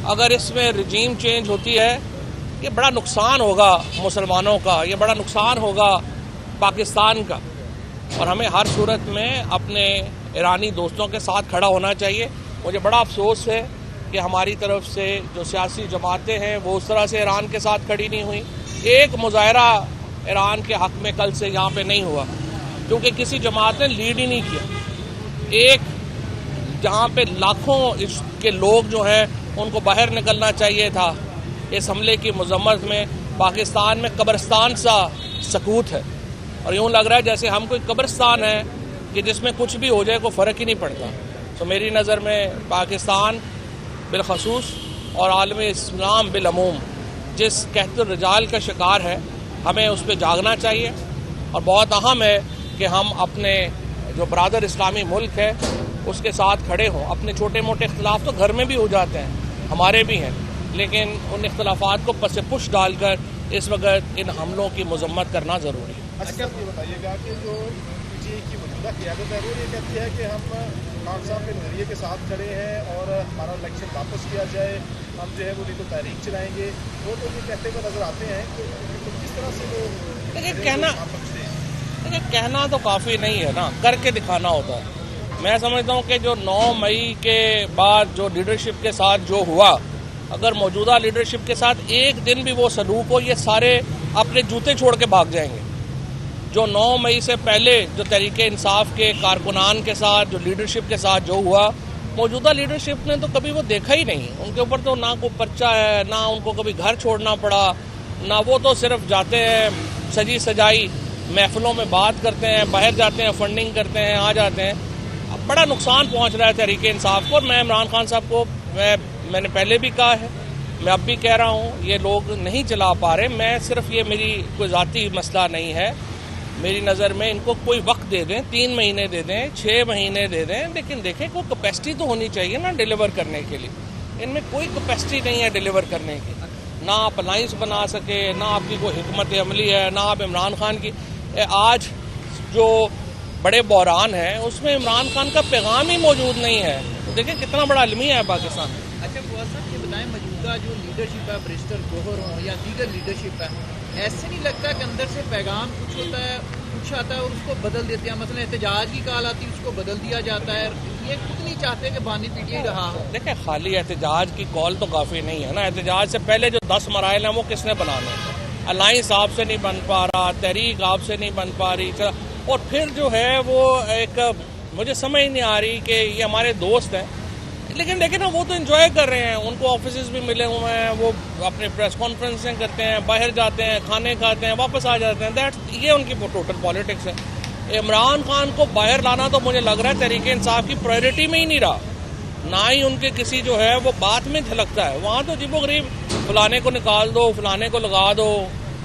अगर इसमें regime change होती है, ये बड़ा नुकसान होगा मुसलमानों का, ये बड़ा नुकसान होगा पाकिस्तान का, और हमें हर सूरत में अपने ईरानी दोस्तों के साथ खड़ा होना चाहिए। मुझे बड़ा अफसोस है कि हमारी तरफ से जो सियासी जमातें हैं वो उस तरह से ईरान के साथ खड़ी नहीं हुई। एक मुजाहरा ईरान के हक में कल से यहाँ पे नहीं हुआ क्योंकि किसी जमात ने लीड ही नहीं किया। एक जहाँ पे लाखों इसके लोग जो हैं उनको बाहर निकलना चाहिए था। इस हमले की मजम्मत में पाकिस्तान में कब्रिस्तान सा सकूत है और यूँ लग रहा है जैसे हम कोई कब्रिस्तान है कि जिसमें कुछ भी हो जाए कोई फ़र्क ही नहीं पड़ता। तो मेरी नज़र में पाकिस्तान बिलखसूस और आलम इस्लाम बिलअमूम जिस कहते रजाल का शिकार है, हमें उस पर जागना चाहिए और बहुत अहम है कि हम अपने जो बरादर इस्लामी मुल्क है उसके साथ खड़े हों। अपने छोटे मोटे इख्तलाफ तो घर में भी हो जाते हैं, हमारे भी हैं, लेकिन उन इख्तलाफात को पस पुश डालकर इस वक्त इन हमलों की मजम्मत करना ज़रूरी है। अच्छा, ये बताइएगा कि जो पीटीआई की मौजूदा क़यादत है वो ये कहती है कि हम खान साहब के नज़रिए के साथ खड़े हैं और हमारा इलेक्शन वापस किया जाए, हम जो है वो लीगल तहरीक चलाएंगे। वो तो ये कहते हुए नजर आते हैं कि तो किस तरह से वो कहना तो काफ़ी नहीं है ना, करके दिखाना होता है। मैं समझता हूँ कि जो 9 मई के बाद जो लीडरशिप के साथ जो हुआ, अगर मौजूदा लीडरशिप के साथ एक दिन भी वो सलूक हो, ये सारे अपने जूते छोड़ के भाग जाएंगे। जो 9 मई से पहले जो तहरीके इंसाफ के कारकुनान के साथ जो लीडरशिप के साथ जो हुआ, मौजूदा लीडरशिप ने तो कभी वो देखा ही नहीं। उनके ऊपर तो ना कोई पर्चा है, ना उनको कभी घर छोड़ना पड़ा, ना वो तो सिर्फ जाते हैं सजी सजाई महफिलों में बात करते हैं, बाहर जाते हैं, फंडिंग करते हैं, आ जाते हैं। अब बड़ा नुकसान पहुंच रहा है तहरीके इंसाफ को। और मैं इमरान खान साहब को मैंने पहले भी कहा है, मैं अब भी कह रहा हूँ, ये लोग नहीं चला पा रहे। मैं सिर्फ ये मेरी कोई ज़ाती मसला नहीं है, मेरी नज़र में इनको कोई वक्त दे दें, 3 महीने दे दें, 6 महीने दे दें, लेकिन देखें कोई कैपेसिटी तो होनी चाहिए ना डिलीवर करने के लिए। इनमें कोई कैपेसिटी नहीं है डिलीवर करने की। ना आप अलाइंस बना सके, ना आपकी कोई हिकमत अमली है, ना आप इमरान खान की। आज जो बड़े बहरान है उसमें इमरान खान का पैगाम ही मौजूद नहीं है। तो देखें कितना बड़ा अलमिया है पाकिस्तान। अच्छा फवाद साहब, ये बताएं, मौजूदा जो लीडरशिप है, बैरिस्टर जोहर हो या दीगर लीडरशिप है, ऐसे नहीं लगता कि अंदर से पैगाम कुछ होता है, कुछ आता है और उसको बदल देते हैं? मसलन एहतजाज की कॉल आती है, उसको बदल दिया जाता है। ये खुद नहीं चाहते कि बानी पीटीआई रहा हो। देखें, खाली एहतजाज की कॉल तो काफ़ी नहीं है ना। एहतजाज से पहले जो 10 मराइल हैं वो किसने बनाने हैं? अलाइंस आपसे नहीं बन पा रहा, तहरीक आपसे नहीं बन पा रही, और फिर जो है वो एक मुझे समझ नहीं आ रही कि ये हमारे दोस्त हैं, लेकिन देखिए ना, वो तो एंजॉय कर रहे हैं, उनको ऑफिस भी मिले हुए हैं, वो अपने प्रेस कॉन्फ्रेंसें करते हैं, बाहर जाते हैं, खाने खाते हैं, वापस आ जाते हैं। ये उनकी टोटल पॉलिटिक्स है। इमरान खान को बाहर लाना तो मुझे लग रहा है तहरीके इंसाफ की प्रायोरिटी में ही नहीं रहा, ना ही उनके किसी जो है वो बात में झलकता है। वहाँ तो जिबो गरीब फलाने को निकाल दो, फलाने को लगा दो,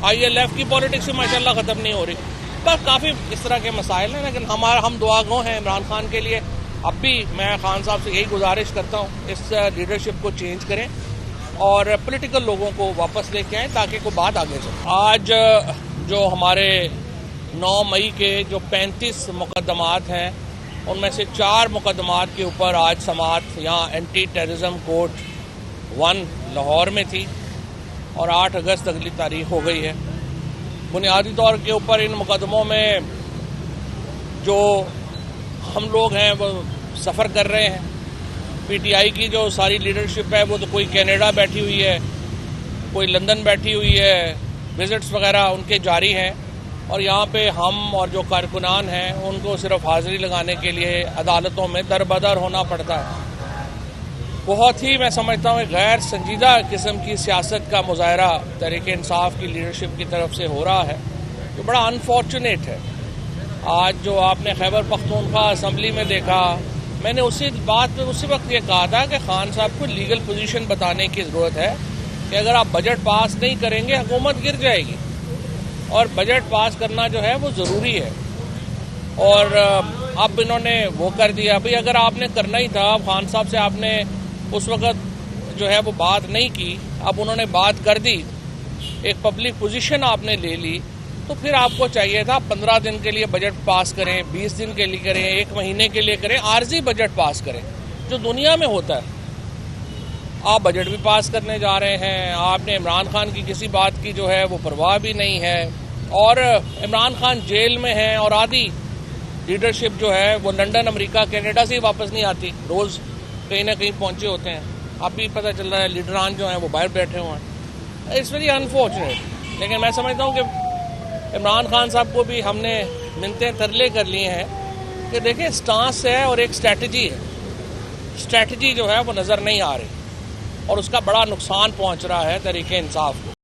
ILF की पॉलिटिक्स माशाल्लाह ख़त्म नहीं हो रही। बस काफ़ी इस तरह के मसाइल हैं, लेकिन हम दुआ गो हैं इमरान खान के लिए। अब भी मैं खान साहब से यही गुजारिश करता हूँ, इस लीडरशिप को चेंज करें और पॉलिटिकल लोगों को वापस लेके आएँ ताकि कोई बात आगे चले। आज जो हमारे 9 मई के जो 35 मुकदमात हैं, उनमें से 4 मुकदमात के ऊपर आज समाअत यहाँ एंटी टेररिज्म कोर्ट 1 लाहौर में थी और 8 अगस्त अगली तारीख हो गई है। बुनियादी तौर के ऊपर इन मुकदमों में जो हम लोग हैं वो सफ़र कर रहे हैं। PTI की जो सारी लीडरशिप है वो तो कोई कनाडा बैठी हुई है, कोई लंदन बैठी हुई है, विजिट्स वगैरह उनके जारी हैं और यहाँ पे हम और जो कारकुनान हैं उनको सिर्फ हाज़िरी लगाने के लिए अदालतों में दरबदर होना पड़ता है। बहुत ही मैं समझता हूँ गैर संजीदा किस्म की सियासत का मुजाहरा तहरीक इंसाफ की लीडरशिप की तरफ से हो रहा है, जो बड़ा अनफॉर्चुनेट है। आज जो आपने खैबर पख्तूनख्वा असम्बली में देखा, मैंने उसी वक्त ये कहा था कि खान साहब को लीगल पोजीशन बताने की ज़रूरत है कि अगर आप बजट पास नहीं करेंगे हुकूमत गिर जाएगी और बजट पास करना जो है वो ज़रूरी है। और अब इन्होंने वो कर दिया। भाई अगर आपने करना ही था, खान साहब से आपने उस वक्त जो है वो बात नहीं की, अब उन्होंने बात कर दी, एक पब्लिक पोजीशन आपने ले ली, तो फिर आपको चाहिए था 15 दिन के लिए बजट पास करें, 20 दिन के लिए करें, 1 महीने के लिए करें, आर्जी बजट पास करें जो दुनिया में होता है। आप बजट भी पास करने जा रहे हैं, आपने इमरान खान की किसी बात की जो है वो परवाह भी नहीं है, और इमरान खान जेल में है और आधी लीडरशिप जो है वो लंदन, अमेरिका, कनाडा से ही वापस नहीं आती, रोज़ कहीं ना कहीं पहुंचे होते हैं। अब भी पता चल रहा है लीडरान जो हैं वो बाहर बैठे हुए हैं। It's very unfortunate. लेकिन मैं समझता हूँ कि इमरान खान साहब को भी हमने मिन्नतें तरले कर लिए हैं कि देखिए स्टांस है और एक स्ट्रैटेजी है, स्ट्रैटेजी जो है वो नज़र नहीं आ रही और उसका बड़ा नुकसान पहुंच रहा है तहरीक इंसाफ को।